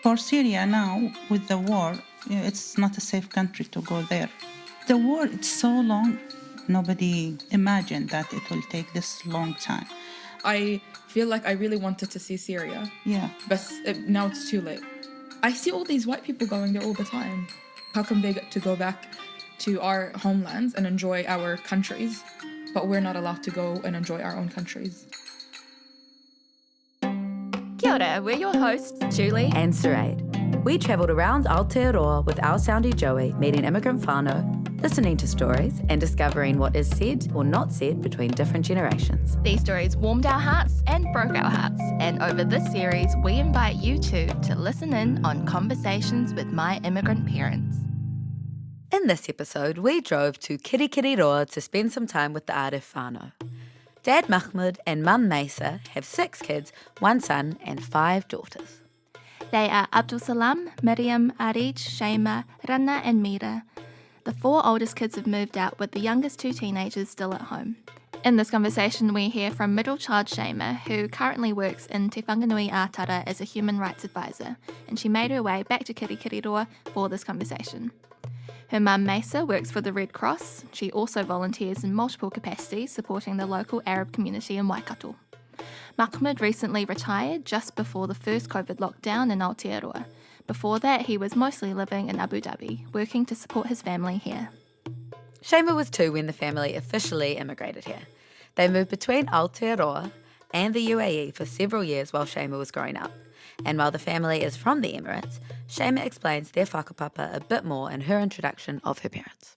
For Syria now, with the war, it's not a safe country to go there. The war, it's so long. Nobody imagined that it will take this long time. I feel like I really wanted to see Syria. Yeah. But now it's too late. I see all these white people going there all the time. How come they get to go back to our homelands and enjoy our countries, but we're not allowed to go and enjoy our own countries? Kia ora, we're your hosts, Julie and Suraid. We travelled around Aotearoa with our soundie Joey, meeting immigrant whānau, listening to stories and discovering what is said or not said between different generations. These stories warmed our hearts and broke our hearts, and over this series we invite you too to listen in on conversations with my immigrant parents. In this episode, we drove to Kirikiriroa to spend some time with the Arif whānau. Dad Mahmoud and Mum Mesa have 6 kids, 1 son and 5 daughters. They are Abdul Salam, Miriam, Arif, Shaima, Rana and Mira. The 4 oldest kids have moved out with the youngest 2 teenagers still at home. In this conversation we hear from middle child Shaima, who currently works in Te Whanganui Ātara as a human rights advisor, and she made her way back to Kirikiriroa for this conversation. Her mum Mesa works for the Red Cross. She also volunteers in multiple capacities supporting the local Arab community in Waikato. Mahmoud recently retired just before the first COVID lockdown in Aotearoa. Before that, he was mostly living in Abu Dhabi, working to support his family here. Shaima was 2 when the family officially immigrated here. They moved between Aotearoa and the UAE for several years while Shaima was growing up. And while the family is from the Emirates, Shaima explains their whakapapa a bit more in her introduction of her parents.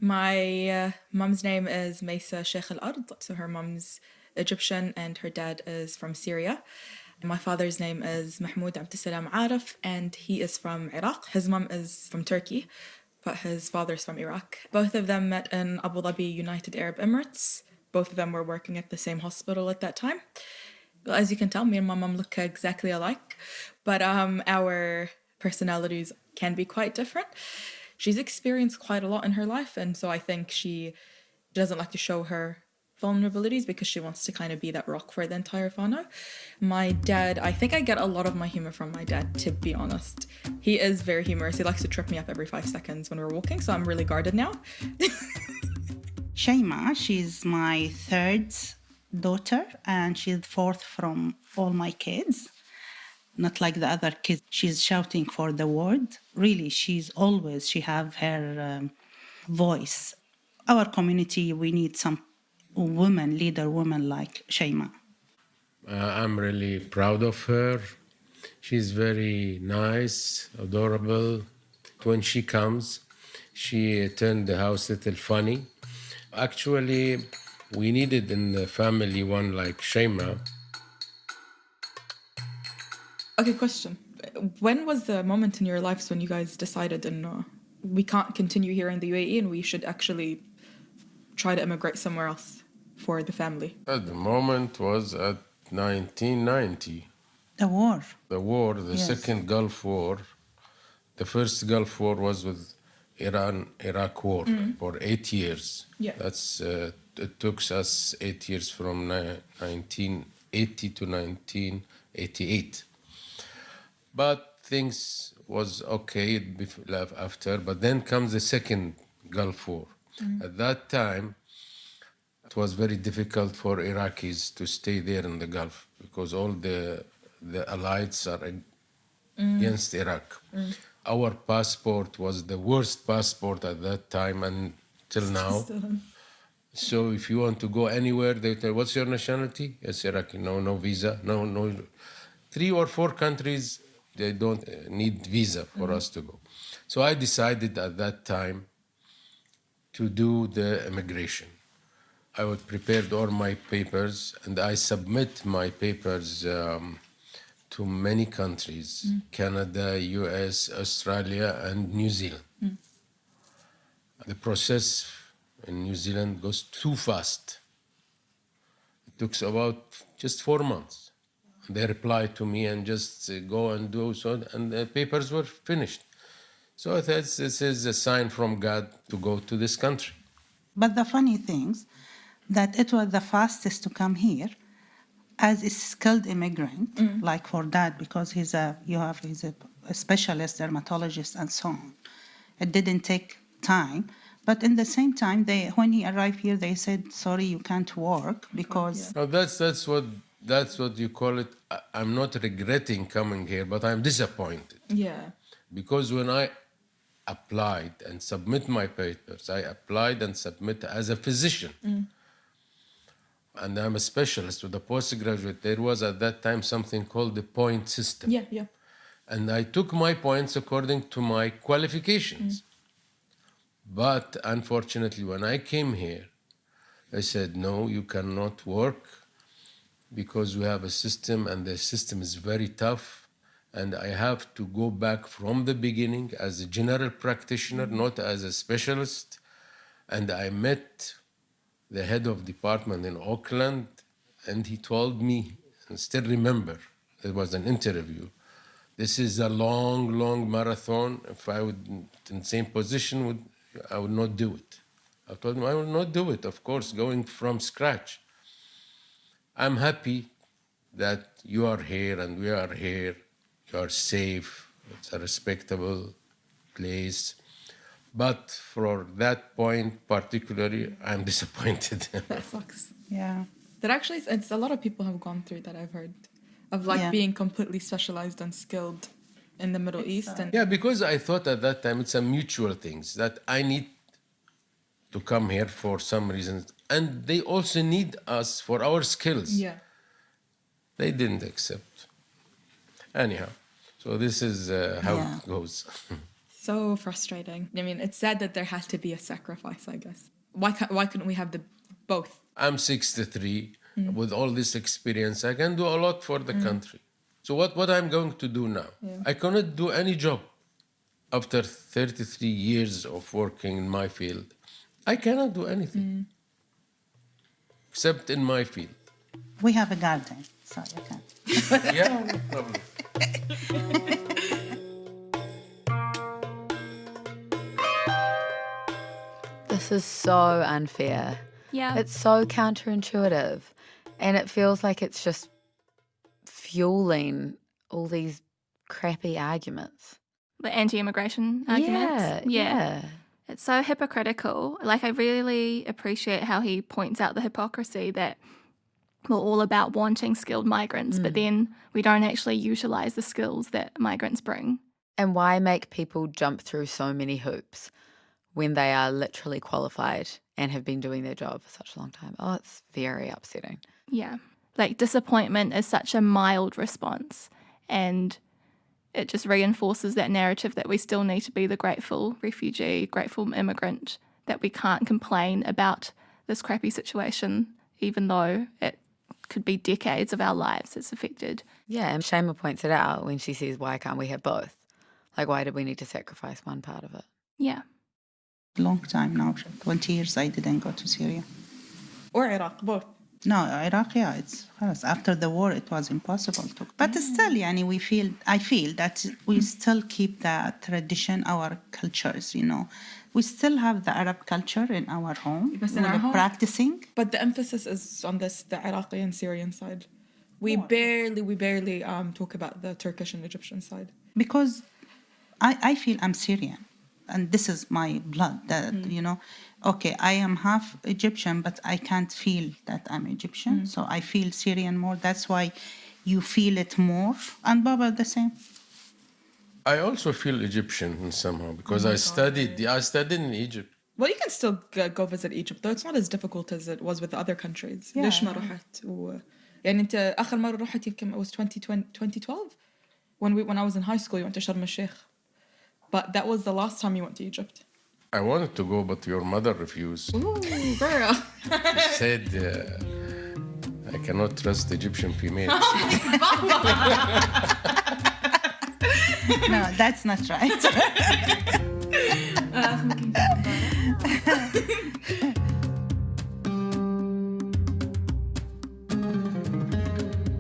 My mum's name is Mesa Sheikh al-Ard, so her mum's Egyptian and her dad is from Syria. My father's name is Mahmoud Abdussalam Arif, and he is from Iraq. His mum is from Turkey, but his father's from Iraq. Both of them met in Abu Dhabi, United Arab Emirates. Both of them were working at the same hospital at that time. As you can tell, me and my mum look exactly alike, but our personalities can be quite different. She's experienced quite a lot in her life, and so I think she doesn't like to show her vulnerabilities because she wants to kind of be that rock for the entire whānau. My dad, I think I get a lot of my humor from my dad, to be honest. He is very humorous. He likes to trip me up every 5 seconds when we're walking, so I'm really guarded now. Shaima, she's my 3rd daughter, and she's 4th from all my kids. Not like the other kids. She's shouting for the word. Really, she have her voice. Our community, we need some leader women like Shaima. I'm really proud of her. She's very nice, adorable. When she comes, she turned the house a little funny. Actually, we needed in the family one like Shaima. Okay, question. When was the moment in your lives when you guys decided, we can't continue here in the UAE and we should actually try to immigrate somewhere else for the family? At the moment was at 1990. The war. The Yes. second Gulf War. The first Gulf War was with Iran-Iraq war for 8 years. Yeah. It took us 8 years from 1980 to 1988. But things was okay after, but then comes the second Gulf War. At that time, it was very difficult for Iraqis to stay there in the Gulf because all the allies are against Iraq. Our passport was the worst passport at that time until now. So if you want to go anywhere, they tell, what's your nationality? Yes, Iraqi. No visa. No. 3 or 4 countries, they don't need visa for us to go. So I decided at that time to do the immigration. I would prepare all my papers and I submit my papers to many countries, Canada, US, Australia, and New Zealand. The process in New Zealand goes too fast. It took about just 4 months. They replied to me and just go and do so, and the papers were finished. So I thought this is a sign from God to go to this country. But the funny things, that it was the fastest to come here, as a skilled immigrant, like for that, because he's a specialist dermatologist and so on. It didn't take time, but in the same time, when he arrived here, they said, "Sorry, you can't work because." No, that's what you call it. I'm not regretting coming here, but I'm disappointed. Yeah. Because when I applied and submit my papers, I applied and submit as a physician. And I'm a specialist with a postgraduate. There was at that time something called the point system. Yeah. And I took my points according to my qualifications. But unfortunately, when I came here, they said, no, you cannot work because we have a system and the system is very tough. And I have to go back from the beginning as a general practitioner, not as a specialist. And I met the head of department in Auckland, and he told me, and still remember, it was an interview, this is a long, long marathon. If I would, in the same position, I would not do it. I told him, I will not do it, of course, going from scratch. I'm happy that you are here and we are here. You are safe. It's a respectable place. But for that point particularly, I'm disappointed. That sucks. Yeah. That actually, it's a lot of people have gone through that, I've heard, of like being completely specialized and skilled in the Middle East. And Yeah, because I thought at that time it's a mutual thing, that I need to come here for some reasons. And they also need us for our skills. yeah. They didn't accept. Anyhow, so this is how Yeah. it goes. So frustrating. I mean, it's sad that there has to be a sacrifice, I guess. Why couldn't we have the both? I'm 63. With all this experience, I can do a lot for the country. So what I'm going to do now? I cannot do any job. After 33 years of working in my field, I cannot do anything. Except in my field. We have a garden, so you can. Yeah, no problem. This is so unfair. Yeah. It's so counterintuitive. And it feels like it's just fueling all these crappy arguments. The anti-immigration arguments. Yeah. It's so hypocritical. Like, I really appreciate how he points out the hypocrisy that we're all about wanting skilled migrants, but then we don't actually utilize the skills that migrants bring. And why make people jump through so many hoops when they are literally qualified and have been doing their job for such a long time? Oh, it's very upsetting. Yeah. Like, disappointment is such a mild response, and it just reinforces that narrative that we still need to be the grateful refugee, grateful immigrant, that we can't complain about this crappy situation, even though it could be decades of our lives it's affected. Yeah, and Shama points it out when she says, why can't we have both? Like, why did we need to sacrifice one part of it? Yeah. Long time now, 20 years I didn't go to Syria. Or Iraq, both. No, Iraq, yeah, it's after the war it was impossible to. But still, yani, I feel that we still keep the tradition, our cultures, We still have the Arab culture in our home. Yes, in We're our home. practicing. But the emphasis is on the Iraqi and Syrian side. We barely talk about the Turkish and Egyptian side. Because I feel I'm Syrian. And this is my blood, that, okay, I am half Egyptian, but I can't feel that I'm Egyptian. So I feel Syrian more. That's why you feel it more. And Baba, the same. I also feel Egyptian somehow because I studied in Egypt. Well, you can still go visit Egypt, though it's not as difficult as it was with the other countries. Yeah. ليش ما رحت؟ يعني أنت آخر مرة رحت يمكن it was 2012 when I was in high school. You went to Sharm el-Sheikh, but that was the last time you went to Egypt. I wanted to go, but your mother refused. Ooh, girl. She said, I cannot trust Egyptian females. No, that's not right.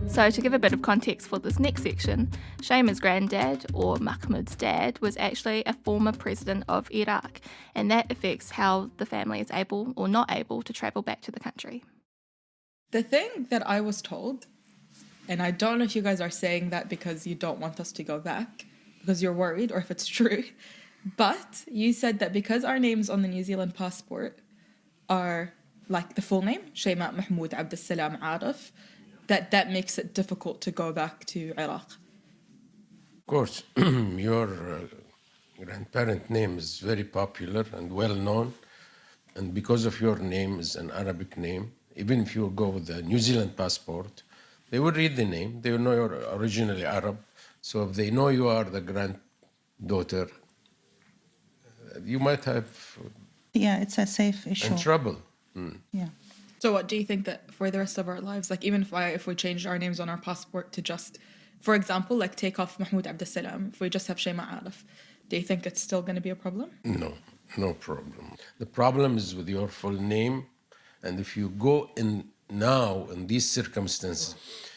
So to give a bit of context for this next section, Shaima's granddad, or Mahmoud's dad, was actually a former president of Iraq, and that affects how the family is able or not able to travel back to the country. The thing that I was told And I don't know if you guys are saying that because you don't want us to go back, because you're worried, or if it's true. But you said that because our names on the New Zealand passport are like the full name, Shayma Mahmoud Abdussalam Arif, that makes it difficult to go back to Iraq. Of course, your grandparent name is very popular and well known, and because of your name is an Arabic name, even if you go with the New Zealand passport, they will read the name, they will know you're originally Arab, so if they know you are the granddaughter, you might have Yeah, it's a safe issue. in trouble. Yeah. So what do you think that for the rest of our lives, like even if we changed our names on our passport to just, for example, like take off Mahmoud Abdussalam, if we just have Shayma Arif, do you think it's still going to be a problem? No, no problem. The problem is with your full name, and if you go in now in these circumstances,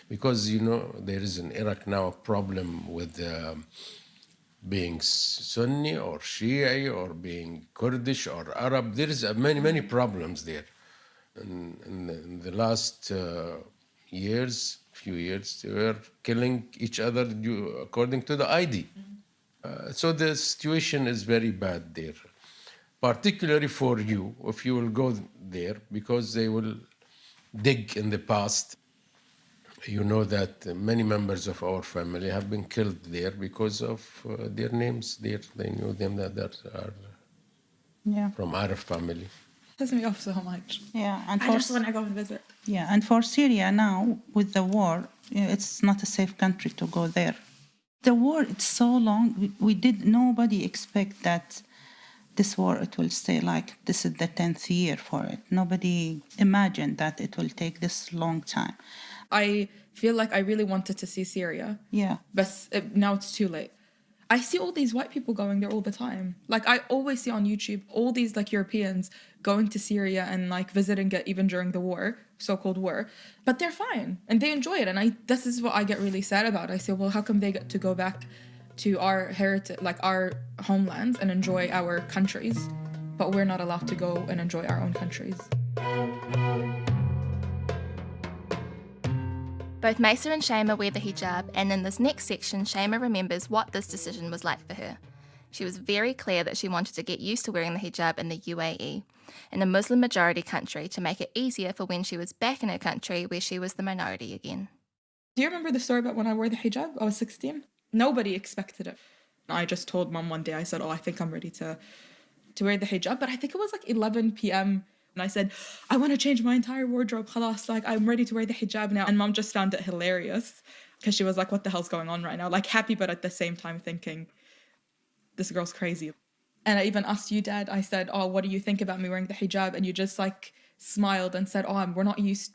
because you know there is in Iraq now a problem with being Sunni or Shia or being Kurdish or Arab. There is many problems there. In the last few years, they were killing each other according to the ID. So the situation is very bad there, particularly for you, if you will go there, because they will dig in the past. You know that many members of our family have been killed there because of their names there. They knew them that are Yeah. from Arif family. Pisses me off so much. Yeah. And I just want to go and visit. Yeah, and for Syria now, with the war, it's not a safe country to go there. The war, it's so long. Nobody expect that this war, it will stay like, this is the 10th year for it. Nobody imagined that it will take this long time. I feel like I really wanted to see Syria. Yeah. But now it's too late. I see all these white people going there all the time. Like I always see on YouTube all these like Europeans going to Syria and like visiting it even during the war, so-called war. But they're fine and they enjoy it. And this is what I get really sad about. I say, well, how come they get to go back to our heritage, like our homelands, and enjoy our countries, but we're not allowed to go and enjoy our own countries? Both Mesa and Shayma wear the hijab, and in this next section, Shayma remembers what this decision was like for her. She was very clear that she wanted to get used to wearing the hijab in the UAE, in a Muslim-majority country, to make it easier for when she was back in her country where she was the minority again. Do you remember the story about when I wore the hijab? I was 16. Nobody expected it. I just told mom one day, I said, I think I'm ready to wear the hijab. But I think it was like 11 p.m. And I said, I want to change my entire wardrobe. Khalas, like I'm ready to wear the hijab now. And mom just found it hilarious because she was like, what the hell's going on right now? Like happy, but at the same time thinking, this girl's crazy. And I even asked you, Dad, I said, what do you think about me wearing the hijab? And you just like smiled and said, I'm not used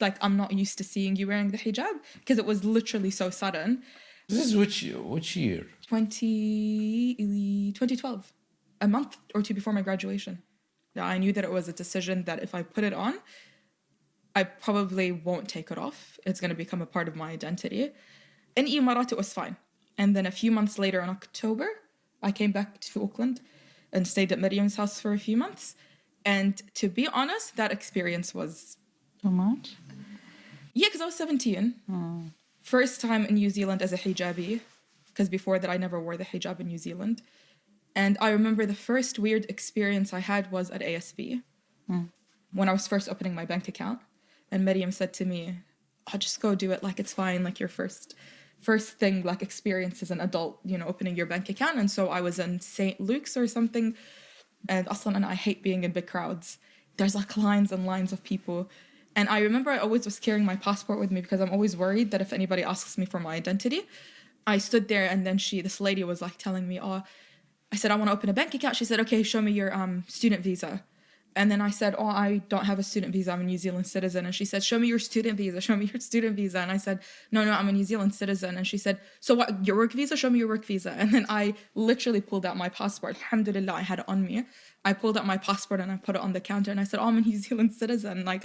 to seeing you wearing the hijab, because it was literally so sudden. This is which year? 2012, a month or two before my graduation. Yeah, I knew that it was a decision that if I put it on, I probably won't take it off. It's going to become a part of my identity. In Imarat, it was fine. And then a few months later in October, I came back to Auckland and stayed at Miriam's house for a few months. And to be honest, that experience was... Too much? Yeah, because I was 17. First time in New Zealand as a hijabi, because before that I never wore the hijab in New Zealand. And I remember the first weird experience I had was at ASB, when I was first opening my bank account. And Miriam said to me, I'll just go do it, like it's fine, like your first thing, like experience as an adult, opening your bank account. And so I was in St. Luke's or something, and Aslan and I hate being in big crowds. There's like lines and lines of people. And I remember I always was carrying my passport with me because I'm always worried that if anybody asks me for my identity. I stood there and then this lady was like telling me, I said, I want to open a bank account. She said, okay, show me your student visa. And then I said, I don't have a student visa. I'm a New Zealand citizen. And she said, show me your student visa. Show me your student visa. And I said, no, I'm a New Zealand citizen. And she said, so what, your work visa? Show me your work visa. And then I literally pulled out my passport. Alhamdulillah, I had it on me. I pulled out my passport and I put it on the counter. And I said, I'm a New Zealand citizen. Like,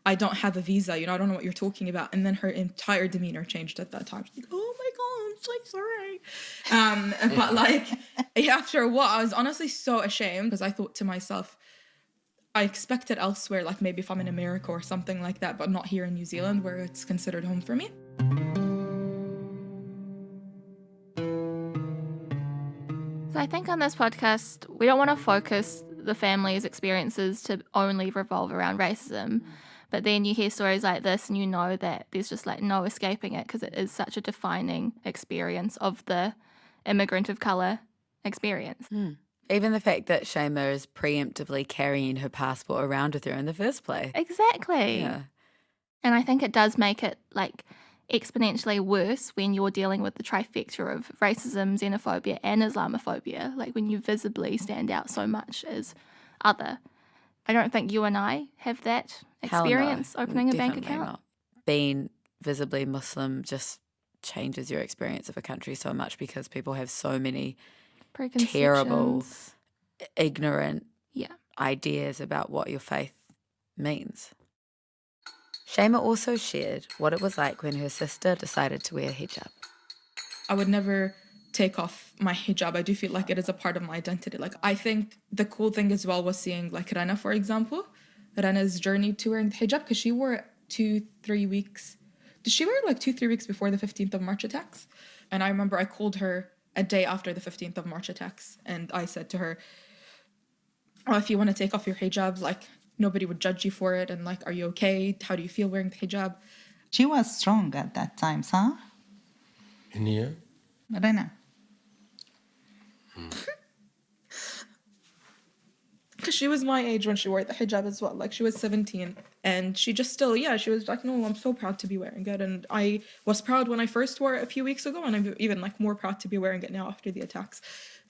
I don't have a visa. I don't know what you're talking about. And then her entire demeanor changed at that time. She's like, oh my God, I'm so sorry. But like, after a while, I was honestly so ashamed because I thought to myself, I expect it elsewhere, like maybe if I'm in America or something like that, but not here in New Zealand where it's considered home for me. So I think on this podcast, we don't want to focus the family's experiences to only revolve around racism. But then you hear stories like this and you know that there's just like no escaping it because it is such a defining experience of the immigrant of colour experience. Even the fact that Shema is preemptively carrying her passport around with her in the first place. Exactly. Yeah. And I think it does make it like exponentially worse when you're dealing with the trifecta of racism, xenophobia, and Islamophobia, like when you visibly stand out so much as other. I don't think you and I have that Hell no, experience opening a bank definitely account. not. Being visibly Muslim just changes your experience of a country so much because people have so many terrible, Preconceptions. ignorant Yeah. ideas about what your faith means. Shema also shared what it was like when her sister decided to wear hijab. I would never take off my hijab. I do feel like it is a part of my identity. Like, I think the cool thing as well was seeing like Rana, for example, Rana's journey to wearing the hijab, because she wore it 2-3 weeks. Did she wear it like 2-3 weeks before the 15th of March attacks? And I remember I called her a day after the 15th of March attacks. And I said to her, oh, if you want to take off your hijab, like nobody would judge you for it. And like, are you okay? How do you feel wearing the hijab? She was strong at that time, huh? In here? Rena. Because she was my age when she wore the hijab as well. Like, she was 17. And she just still, she was like, no, I'm so proud to be wearing it. And I was proud when I first wore it a few weeks ago. And I'm even like more proud to be wearing it now after the attacks.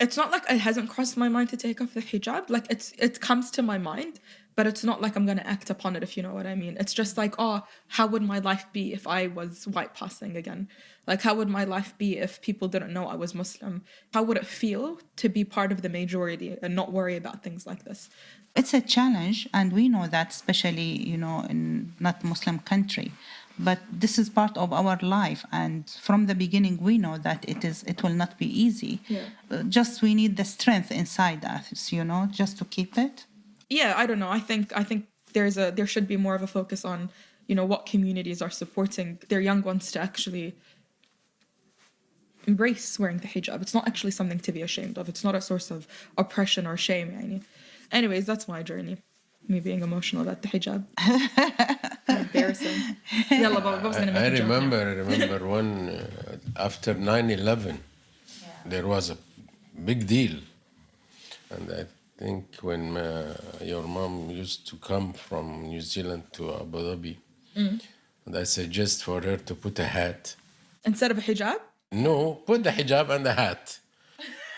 It's not like it hasn't crossed my mind to take off the hijab. Like, it comes to my mind. But it's not like I'm going to act upon it, if you know what I mean. It's just like, oh, how would my life be if I was white passing again? Like, how would my life be if people didn't know I was Muslim? How would it feel to be part of the majority and not worry about things like this? It's a challenge, and we know that, especially, in not Muslim country. But this is part of our life, and from the beginning, we know that it will not be easy. Yeah. Just we need the strength inside us, just to keep it. Yeah, I don't know. I think there should be more of a focus on, what communities are supporting their young ones to actually embrace wearing the hijab. It's not actually something to be ashamed of. It's not a source of oppression or shame. Yani. Anyways, that's my journey. Me being emotional about the hijab. Embarrassing. Yalla, Bob's gonna make I a joke now. remember one after 9/11, there was a big deal, and I think when your mom used to come from New Zealand to Abu Dhabi, and I suggest for her to put a hat. Instead of a hijab? No, put the hijab and the hat.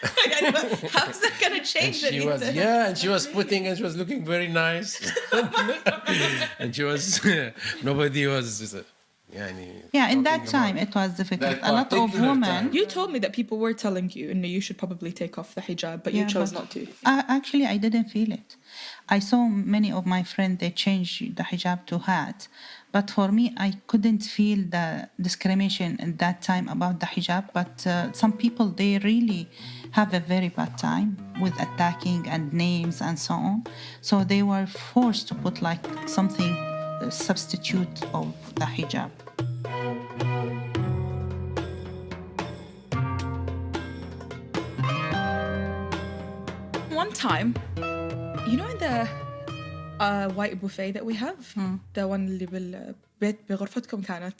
How's that gonna And change she anything? was, and she was putting, and she was looking very nice. And she was, nobody was, In that time, it was difficult. that A lot of particular women. time. You told me that people were telling you, no, you should probably take off the hijab, but you chose not to. Actually, I didn't feel it. I saw many of my friends, they changed the hijab to hat. But for me, I couldn't feel the discrimination at that time about the hijab. But some people, they really have a very bad time with attacking and names and so on. So they were forced to put like something substitute of the hijab. One time, in the white buffet that we have, the one اللي بالبيت بغرفتكم كانت.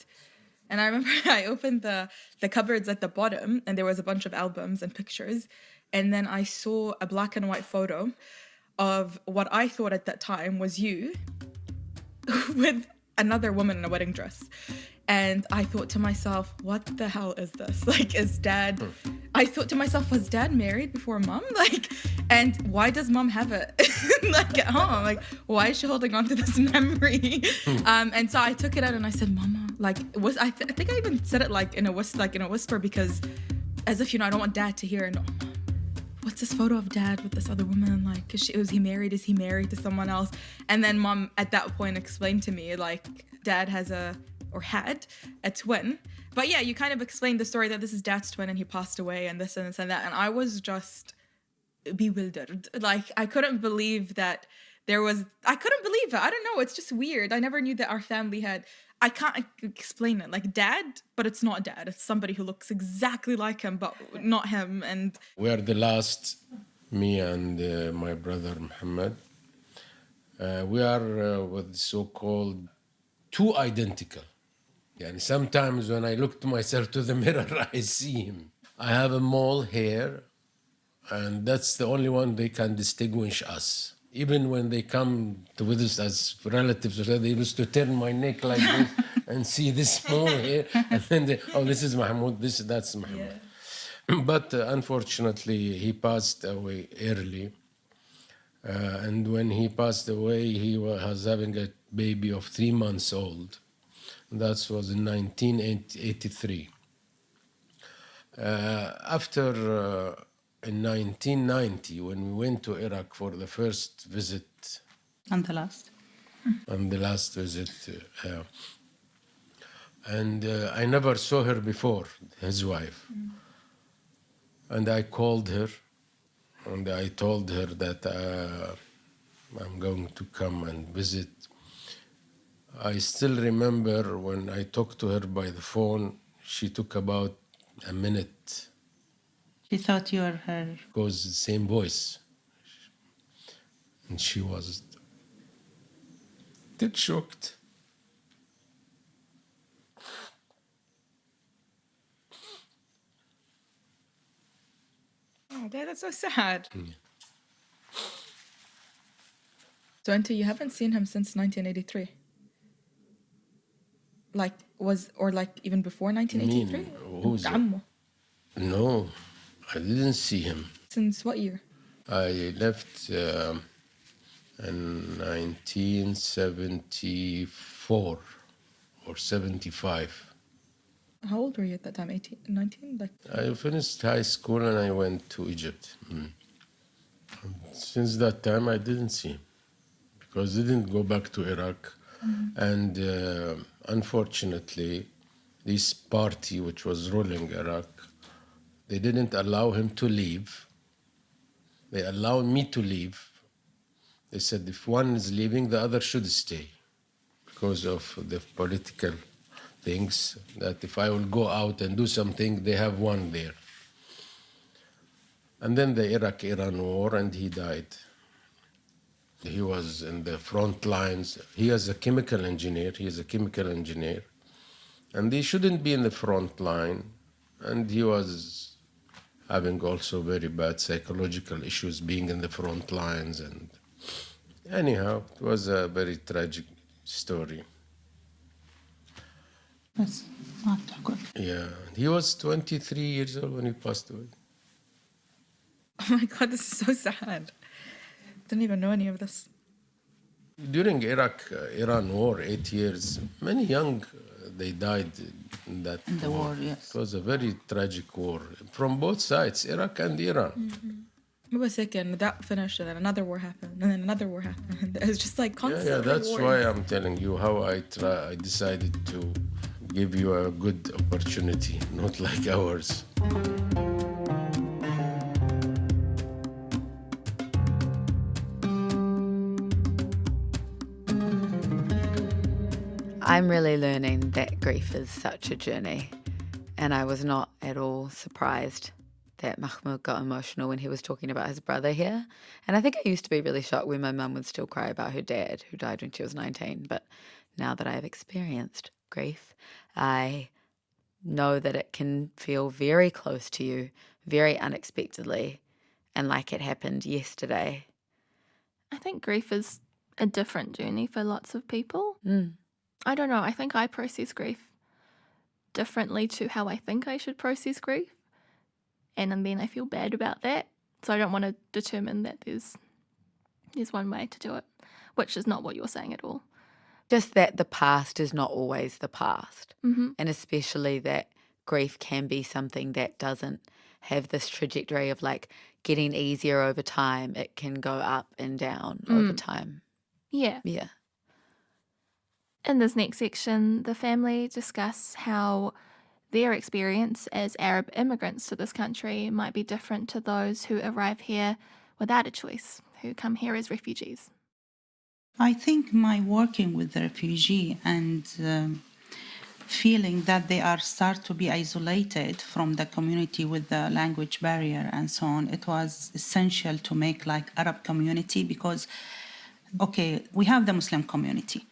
And I remember I opened the cupboards at the bottom, and there was a bunch of albums and pictures. And then I saw a black and white photo of what I thought at that time was you with another woman in a wedding dress. And I thought to myself, what the hell is this? Like, is dad... I thought to myself, was dad married before mom? Like, and why does mom have it like at home? Like, why is she holding on to this memory? And so I took it out and I said, Mama, like, I think I even said it like in a whisper, because as if, I don't want dad to hear. And what's this photo of dad with this other woman? Like, is he married? Is he married to someone else? And then mom at that point explained to me, like, dad had a twin. But yeah, you kind of explained the story that this is dad's twin and he passed away and this and this and that. And I was just bewildered. Like, I couldn't believe that I couldn't believe it. I don't know. It's just weird. I never knew that our family had I can't explain it. Like dad, but it's not dad. It's somebody who looks exactly like him, but not him. And We are the last, me and my brother Muhammad. We are what so-called too identical. And sometimes when I look to myself to the mirror, I see him. I have a mole here, and that's the only one they can distinguish us. Even when they come to with us as relatives, they used to turn my neck like this and see this mole here, and then they, oh, this is Mahmoud, that's Mahmoud. But unfortunately, he passed away early. And when he passed away, he was having a baby of 3 months old. That was in 1983. After in 1990, when we went to Iraq for the first visit And the last. and the last visit, and I never saw her before, his wife. And I called her, and I told her that I'm going to come and visit. I still remember when I talked to her by the phone, she took about a minute She thought you were her. because the same voice. And she was a bit shocked. oh, dad, that's so sad. So, Anta, you haven't seen him since 1983? Like, even before 1983? Who's it? عمو. No, I didn't see him. Since what year? I left in 1974 or 75. How old were you at that time? 18, 19? Like, I finished high school and I went to Egypt. Since that time, I didn't see him because I didn't go back to Iraq. And unfortunately, this party which was ruling Iraq, they didn't allow him to leave. They allowed me to leave. They said if one is leaving, the other should stay because of the political things, that if I will go out and do something, they have one there. And then the Iraq-Iran war, and he died. He was in the front lines. He is a chemical engineer. He is a chemical engineer. And he shouldn't be in the front line. And he was having also very bad psychological issues being in the front lines. And anyhow, it was a very tragic story. That's not good. Yeah, he was 23 years old when he passed away. oh my God, this is so sad. Didn't even know any of this. During Iraq-Iran war, 8 years, many young, they died in that In the war, yes. It was a very tragic war from both sides, Iraq and Iran. It was sick, and that finished, and then another war happened, and then another war happened. It was just like constant. Yeah, that's wars. why I'm telling you how I decided to give you a good opportunity, not like ours. I'm really learning that grief is such a journey, and I was not at all surprised that Mahmoud got emotional when he was talking about his brother here. And I think I used to be really shocked when my mum would still cry about her dad, who died when she was 19. But now that I've experienced grief, I know that it can feel very close to you, very unexpectedly, and like it happened yesterday. I think grief is a different journey for lots of people. Mm. I don't know. I think I process grief differently to how I think I should process grief. And then I feel bad about that. So I don't want to determine that there's one way to do it, which is not what you're saying at all. Just that the past is not always the past. Mm-hmm. And especially that grief can be something that doesn't have this trajectory of like getting easier over time. It can go up and down over time. Yeah. Yeah. In this next section, the family discuss how their experience as Arab immigrants to this country might be different to those who arrive here without a choice, who come here as refugees. I think my working with the refugee and feeling that they are start to be isolated from the community with the language barrier and so on, it was essential to make like Arab community because, okay, we have the Muslim community,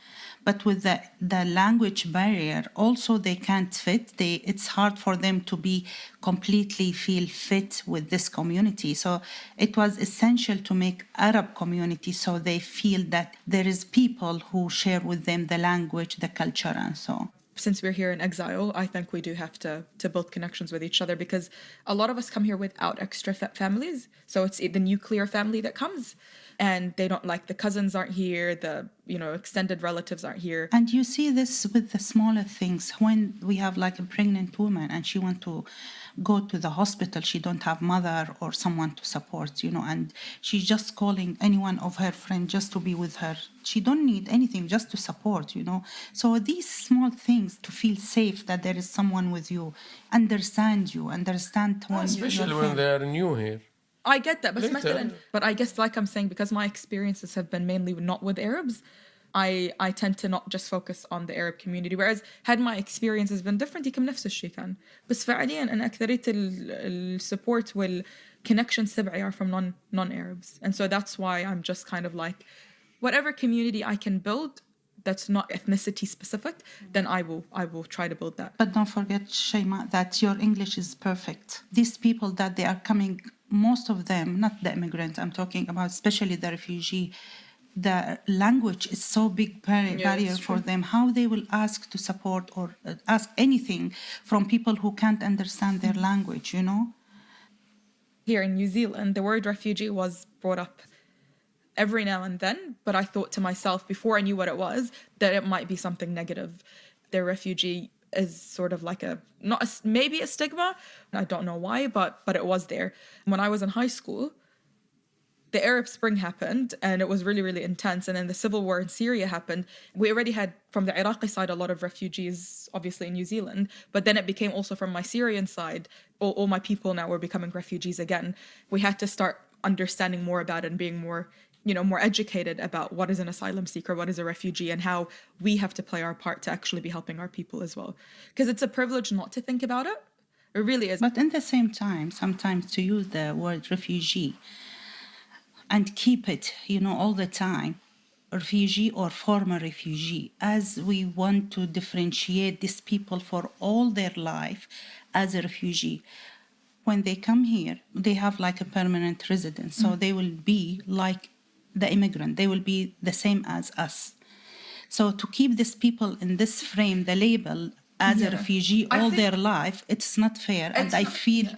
but with the language barrier, also they can't fit. It's hard for them to be completely feel fit with this community. So it was essential to make Arab community so they feel that there is people who share with them the language, the culture, and so on. Since we're here in exile, I think we do have to build connections with each other because a lot of us come here without extra families. So it's the nuclear family that comes. And they don't like the cousins aren't here, the extended relatives aren't here. And you see this with the smaller things. When we have like a pregnant woman and she want to go to the hospital, she don't have mother or someone to support, and she's just calling any one of her friends just to be with her. She don't need anything, just to support, So these small things to feel safe that there is someone with you, understand when Especially when they are new here. I get that, Later. but I guess like I'm saying, because my experiences have been mainly not with Arabs, I tend to not just focus on the Arab community. Whereas had my experiences been different يمكن نفس الشيء كان. بس فعليا أنا أكثرية support connections تبعي are from non-Arabs. And so that's why I'm just kind of like, whatever community I can build that's not ethnicity specific, then I will try to build that. But don't forget, Shaima, that your English is perfect. These people that they are coming, most of them, not the immigrant I'm talking about, especially the refugee, the language is so big barrier for them. How they will ask to support or ask anything from people who can't understand their language, Here in New Zealand, the word refugee was brought up every now and then, but I thought to myself before I knew what it was that it might be something negative. The refugee is sort of like maybe a stigma. I don't know why, but it was there. When I was in high school, the Arab Spring happened and it was really, really intense. And then the civil war in Syria happened. We already had from the Iraqi side a lot of refugees, obviously in New Zealand, but then it became also from my Syrian side, all my people now were becoming refugees again. We had to start understanding more about it and being more educated about what is an asylum seeker, what is a refugee, and how we have to play our part to actually be helping our people as well. Because it's a privilege not to think about it. It really is. But in the same time, sometimes to use the word refugee and keep it, all the time, refugee or former refugee, as we want to differentiate these people for all their life as a refugee. When they come here, they have like a permanent residence. So they will be like the immigrant. They will be the same as us. So to keep these people in this frame, the label as a refugee all their life, it's not fair. And I feel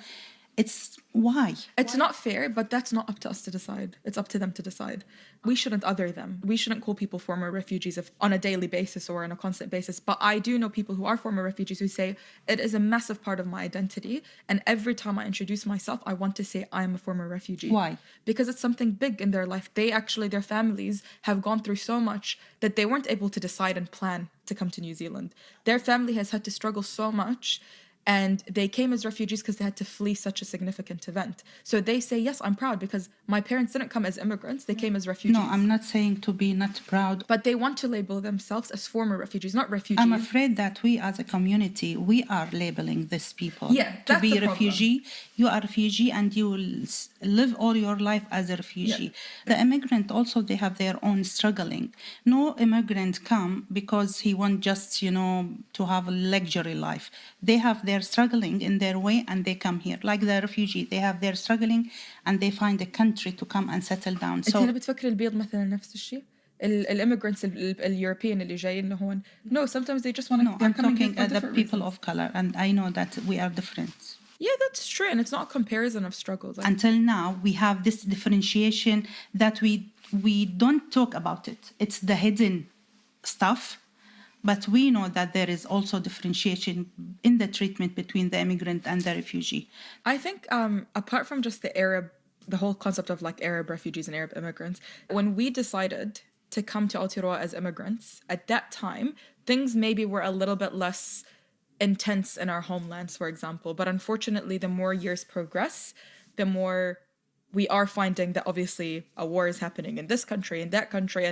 it's why? It's not fair, but that's not up to us to decide. It's up to them to decide. We shouldn't other them. We shouldn't call people former refugees on a daily basis or on a constant basis. But I do know people who are former refugees who say it is a massive part of my identity. And every time I introduce myself, I want to say I'm a former refugee. Why? Because it's something big in their life. Their families have gone through so much that they weren't able to decide and plan to come to New Zealand. Their family has had to struggle so much. And they came as refugees because they had to flee such a significant event. So they say, yes, I'm proud because my parents didn't come as immigrants. They came as refugees. No, I'm not saying to be not proud. But they want to label themselves as former refugees, not refugees. I'm afraid that we as a community, we are labeling these people. Yeah, to that's be the a refugee. You are a refugee and you will live all your life as a refugee. Yeah. The immigrant also, they have their own struggling. No immigrant come because he wants just, to have a luxury life. They have their struggling in their way and they come here. Like the refugee, they have their struggling and they find a country to come and settle down. So هل بتفكر البيض مثلا نفس الشيء؟ الimmigrants اليوروبيان اللي جايين لهون. No, sometimes they just want to. No, I'm talking the people of color, and I know that we are different. Yeah, that's true, and it's not a comparison of struggles. Until now, we have this differentiation that we don't talk about it. It's the hidden stuff. But we know that there is also differentiation in the treatment between the immigrant and the refugee. I think apart from just the whole concept of like Arab refugees and Arab immigrants, when we decided to come to Aotearoa as immigrants, at that time, things maybe were a little bit less intense in our homelands, for example. But unfortunately, the more years progress, the more we are finding that obviously a war is happening in this country, in that country,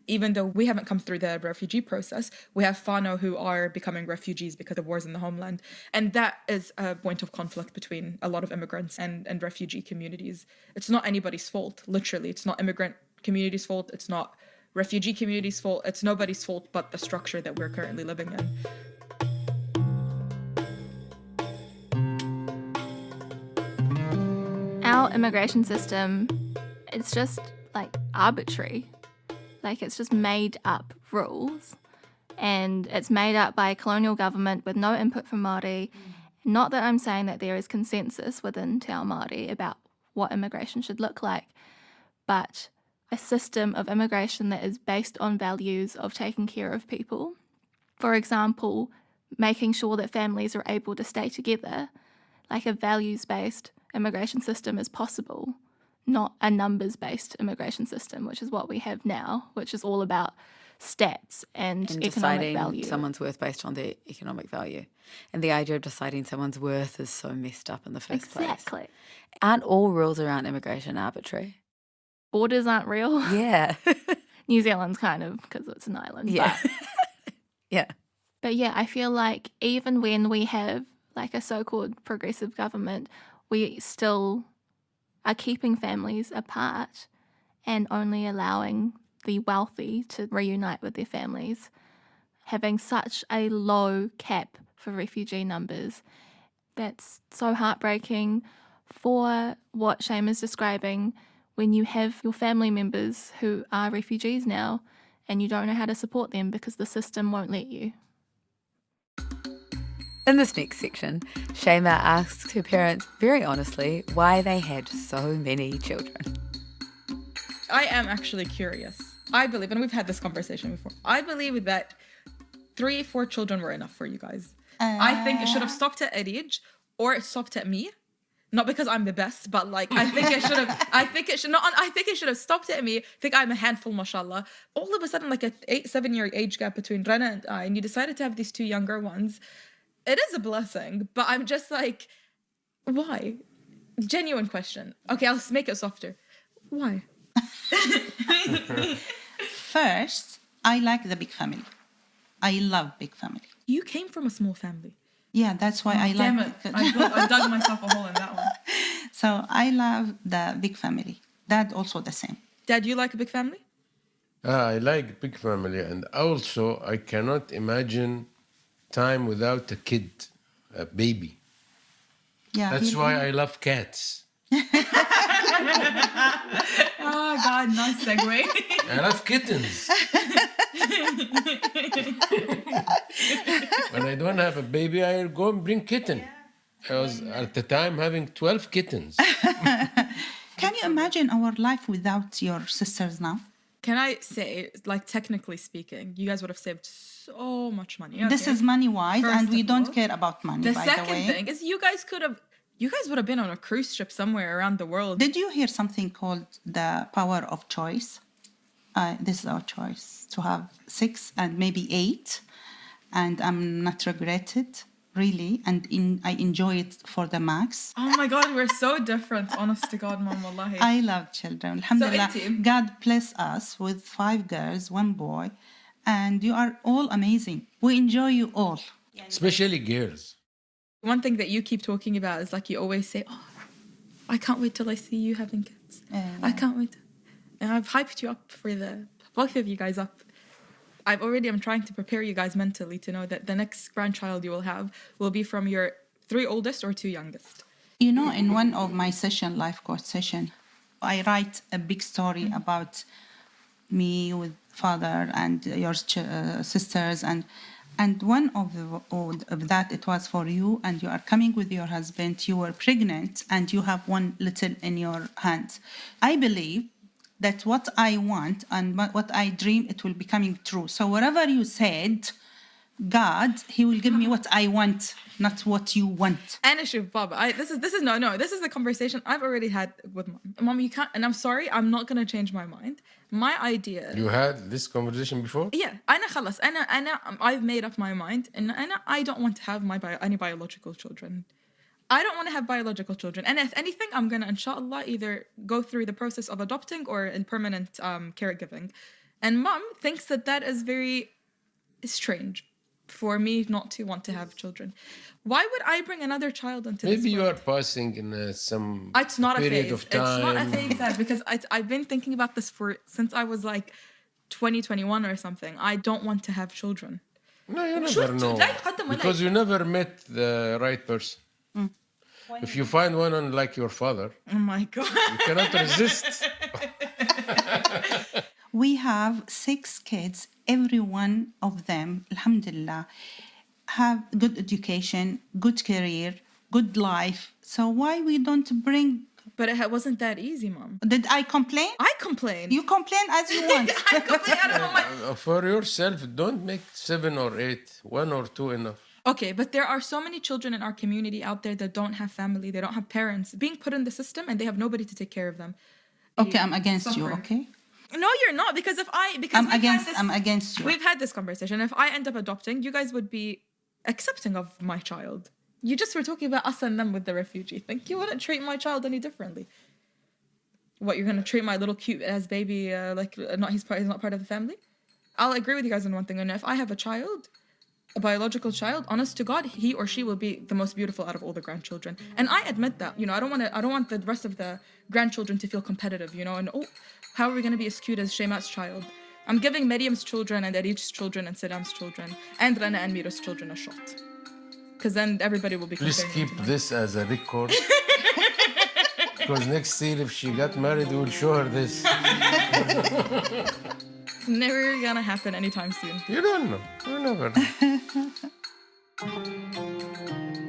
Even though we haven't come through the refugee process, we have whānau who are becoming refugees because of wars in the homeland. And that is a point of conflict between a lot of immigrants and refugee communities. It's not anybody's fault, literally. It's not immigrant community's fault. It's not refugee community's fault. It's nobody's fault but the structure that we're currently living in. Our immigration system, it's just like arbitrary. Like it's just made up rules, and it's made up by a colonial government with no input from Māori. Not that I'm saying that there is consensus within Te Ao Māori about what immigration should look like, but a system of immigration that is based on values of taking care of people. For example, making sure that families are able to stay together, like a values-based immigration system is possible, not a numbers-based immigration system, which is what we have now, which is all about stats and economic deciding value. someone's worth based on their economic value. And the idea of deciding someone's worth is so messed up in the first place. Exactly. Aren't all rules around immigration arbitrary? Borders aren't real. Yeah. New Zealand's kind of, because it's an island. Yeah. Yeah. But yeah, I feel like even when we have like a so-called progressive government, we still are keeping families apart and only allowing the wealthy to reunite with their families, having such a low cap for refugee numbers. That's so heartbreaking for what Shame is describing when you have your family members who are refugees now and you don't know how to support them because the system won't let you. In this next section, Shema asks her parents very honestly why they had so many children. I am actually curious. I believe, and we've had this conversation before, I believe that 3-4 children were enough for you guys. I think it should have stopped at Arif, or it stopped at me. Not because I'm the best, but like I think it should have stopped at me. I think I'm a handful, mashallah. All of a sudden, like a 7 year age gap between Rana and I, and you decided to have these 2 younger ones. It is a blessing, but I'm just like, why? Genuine question. Okay, I'll make it softer. Why? First, I like the big family. I love big family. You came from a small family. Yeah, that's why I Damn like it. I dug myself a hole in that one. So I love the big family. Dad also the same. Dad, you like a big family? I like big family, and also I cannot imagine time without a kid, a baby. Yeah. That's why I love cats. Oh, God, nice segue. I love kittens. When I don't have a baby, I go and bring kitten. I was at the time having 12 kittens. Can you imagine our life without your sisters now? Can I say, like, technically speaking, you guys would have saved so much money. Okay? This is money-wise, First and we of don't all, care about money, The by the second way. thing is you guys would have been on a cruise ship somewhere around the world. Did you hear something called the power of choice? This is our choice, to have 6 and maybe 8. And I'm not regretted, really. And I enjoy it for the max. Oh my God, we're so different. Honest to God, Mom, wallahi. I love children. Alhamdulillah. Inti. God bless us with 5 girls, 1 boy. And you are all amazing. We enjoy you all. Especially girls. One thing that you keep talking about is like you always say, oh, I can't wait till I see you having kids. I can't wait. And I've hyped you up for both of you guys up. I'm trying to prepare you guys mentally to know that the next grandchild you will have will be from your 3 oldest or 2 youngest. You know, in one of my life course session, I write a big story about me with father and your sisters, and one of that, it was for you, and you are coming with your husband, you were pregnant, and you have 1 little in your hands. I believe that what I want and what I dream, it will be coming true. So whatever you said, God, He will give me what I want, not what you want. And Shuf, Baba, this is the conversation I've already had with Mom. Mom, you can't, and I'm sorry, I'm not gonna change my mind. My idea. You had this conversation before? Yeah, I've made up my mind, and I don't want to have any biological children. I don't want to have biological children. And if anything, I'm going to, inshallah, either go through the process of adopting or in permanent caregiving. And mom thinks that that is very strange for me not to want to have children. Why would I bring another child into this Maybe you world? are passing in some It's not a period phase. of It's not a time. phase, Dad, because I've been thinking about this since I was like 2021 or something. I don't want to have children. No, you شو never know. لا يتقدم ولا Because you never met the right person. If you find one unlike your father, Oh my God. you cannot resist. We have 6 kids. Every one of them, alhamdulillah, have good education, good career, good life. So why we don't bring... But it wasn't that easy, Mom. Did I complain? I complain. You complain as you want. I complain. I don't know my... For yourself, don't make 7 or 8. 1 or 2 enough. Okay, but there are so many children in our community out there that don't have family, they don't have parents, being put in the system and they have nobody to take care of them. Okay, I'm against you, Suffer. okay? No, you're not, because I'm against you. We've had this conversation. If I end up adopting, you guys would be accepting of my child. You just were talking about us and them with the refugee thing. You wouldn't treat my child any differently. What, you're gonna treat my little cute ass baby like he's not part of the family? I'll agree with you guys on one thing. And if I have a child, a biological child, honest to God, he or she will be the most beautiful out of all the grandchildren. And I admit that. You know, I don't want the rest of the grandchildren to feel competitive, you know, and how are we gonna be as cute as Shayma's child? I'm giving Mariam's children and Arif's children and Salam's children and Rana and Mira's children a shot. Because then everybody will be Please comparing keep them to this as a record. Because next year, if she got married, we'll show her this. It's never gonna happen anytime soon. You don't know. You never know.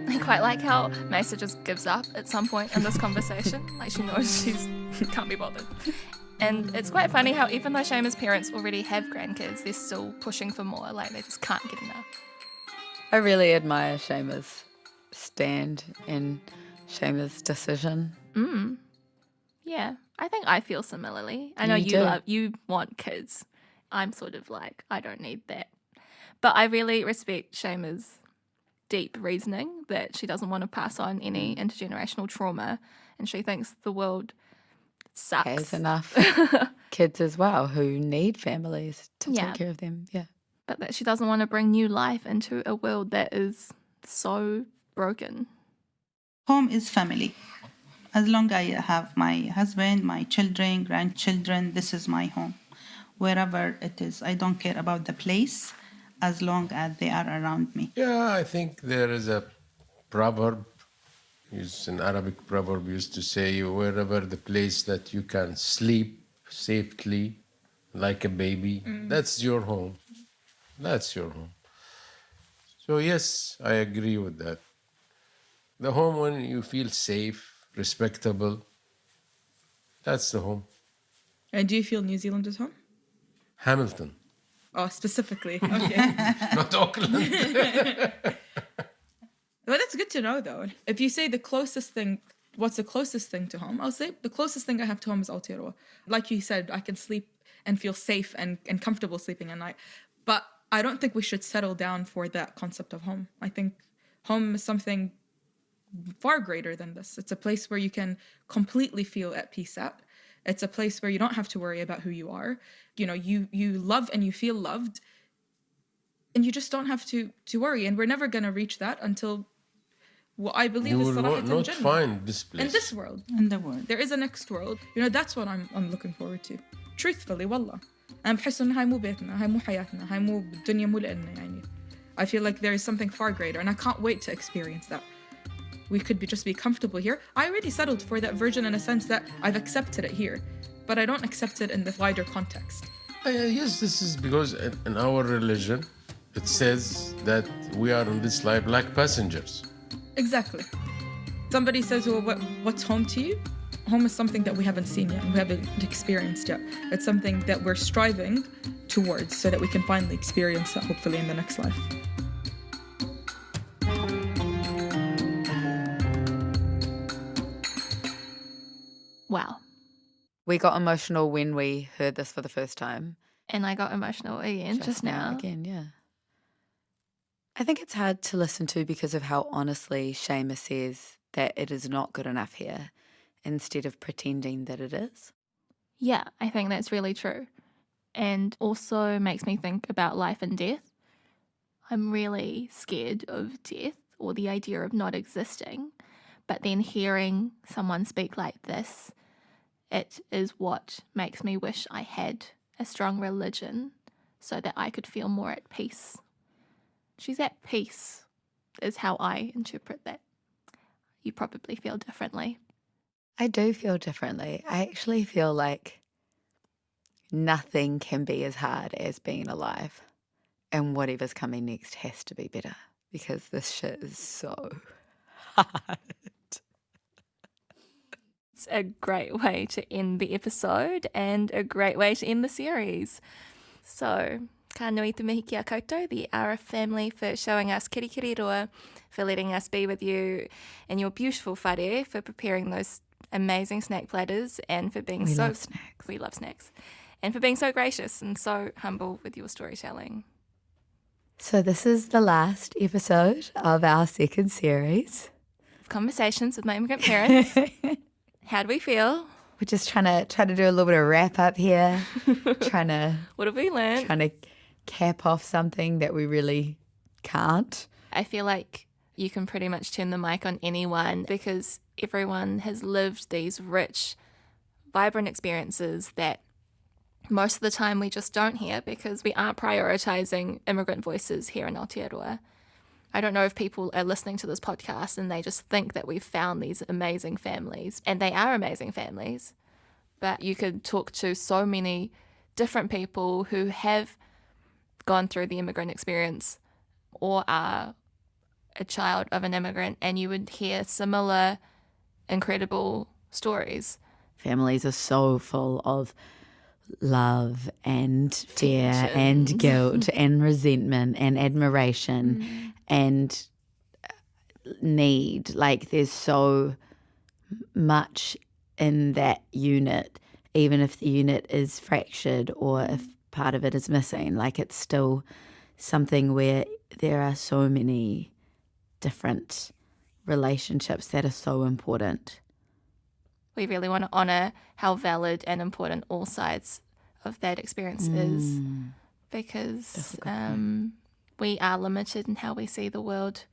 I quite like how Mesa just gives up at some point in this conversation. Like she knows she's can't be bothered. And it's quite funny how even though Shayma's parents already have grandkids, they're still pushing for more. Like they just can't get enough. I really admire Shayma's stand and Shayma's decision. Yeah, I think I feel similarly. I know You do. you want kids. I'm sort of like, I don't need that. But I really respect Shayma's deep reasoning that she doesn't want to pass on any intergenerational trauma and she thinks the world sucks. Has enough kids as well who need families to Yeah. take care of them. Yeah. But that she doesn't want to bring new life into a world that is so broken. Home is family. As long as I have my husband, my children, grandchildren, this is my home. Wherever it is, I don't care about the place as long as they are around me. Yeah, I think there is a proverb, it's an Arabic proverb used to say, wherever the place that you can sleep safely like a baby, that's your home. That's your home. So yes, I agree with that. The home when you feel safe, respectable, that's the home. And do you feel New Zealand is home? Hamilton, Oh, specifically. Okay. not Auckland. Well, that's good to know, though. If you say the closest thing, what's the closest thing to home? I'll say the closest thing I have to home is Aotearoa. Like you said, I can sleep and feel safe and comfortable sleeping at night. But I don't think we should settle down for that concept of home. I think home is something far greater than this. It's a place where you can completely feel at peace at. It's a place where you don't have to worry about who you are. You know, you love and you feel loved. And you just don't have to worry. And we're never going to reach that until what I believe You is will Sarahatan not Jannah. find this place. In this world. In the world. There is a next world. You know, that's what I'm looking forward to. Truthfully, wallah. أنا بحس إن هاي مو بيتنا، هاي مو حياتنا، هاي مو الدنيا مو لنا يعني. I feel like there is something far greater and I can't wait to experience that. We could just be comfortable here. I already settled for that version in a sense that I've accepted it here, but I don't accept it in the wider context. Yes, this is because in our religion, it says that we are in this life like passengers. Exactly. Somebody says, well, what's home to you? Home is something that we haven't seen yet and we haven't experienced yet. It's something that we're striving towards so that we can finally experience that hopefully in the next life. Wow. We got emotional when we heard this for the first time. And I got emotional again just now. Again, yeah. I think it's hard to listen to because of how honestly Shayma says that it is not good enough here instead of pretending that it is. Yeah, I think that's really true. and also makes me think about life and death. I'm really scared of death or the idea of not existing, but then hearing someone speak like this, it is what makes me wish I had a strong religion so that I could feel more at peace. She's at peace, is how I interpret that. You probably feel differently. I do feel differently. I actually feel like nothing can be as hard as being alive. And whatever's coming next has to be better because this shit is so hard. It's a great way to end the episode and a great way to end the series. So, ka nui te mihi ki a koutou, the Arif family, for showing us kirikiri roa, for letting us be with you and your beautiful whare, for preparing those amazing snack platters, and for being We love snacks. We love snacks. And for being so gracious and so humble with your storytelling. So this is the last episode of our second series. Conversations with my immigrant parents. How do we feel? We're just trying to do a little bit of wrap up here. trying to What have we learned? trying to cap off something that we really can't. I feel like you can pretty much turn the mic on anyone because everyone has lived these rich, vibrant experiences that most of the time we just don't hear because we aren't prioritising immigrant voices here in Aotearoa. I don't know if people are listening to this podcast and they just think that we've found these amazing families, and they are amazing families, but you could talk to so many different people who have gone through the immigrant experience or are a child of an immigrant, and you would hear similar incredible stories. Families are so full of love and fear Tension. and guilt and resentment and admiration and need. Like there's so much in that unit, even if the unit is fractured or if part of it is missing. Like it's still something where there are so many different relationships that are so important. We really want to honour how valid and important all sides of that experience is, because we are limited in how we see the world.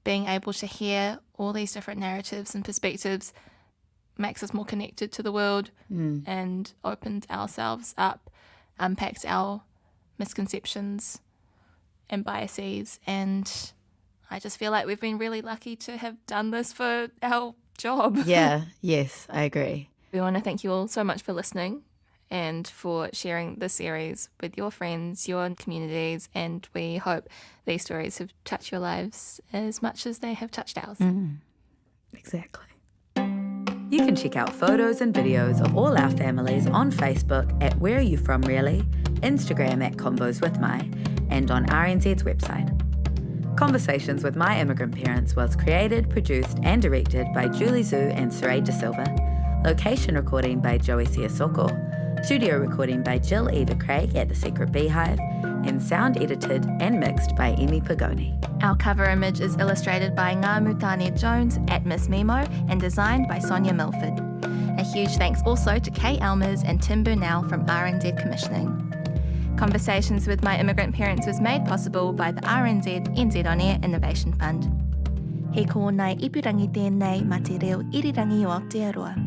Being able to hear all these different narratives and perspectives makes us more connected to the world and opens ourselves up, unpacks our misconceptions and biases. And I just feel like we've been really lucky to have done this for our job. Yes, I agree. We want to thank you all so much for listening and for sharing this series with your friends, your communities, and we hope these stories have touched your lives as much as they have touched ours. Exactly. You can check out photos and videos of all our families on Facebook at Where Are You From Really, Instagram at Combos With My, and on RNZ's website. Conversations with My Immigrant Parents was created, produced and directed by Julie Zhu and Saray De Silva. Location recording by Joey Siasoko. Studio recording by Jill Eva Craig at The Secret Beehive. And sound edited and mixed by Emi Pagoni. Our cover image is illustrated by Ngā Mutane Jones at Miss Memo and designed by Sonia Milford. A huge thanks also to Kay Elmers and Tim Burnell from RNZ Commissioning. Conversations with My Immigrant Parents was made possible by the RNZ NZ On Air Innovation Fund. He ko nai ipurangi tēnei ma te reo irirangi o Aotearoa.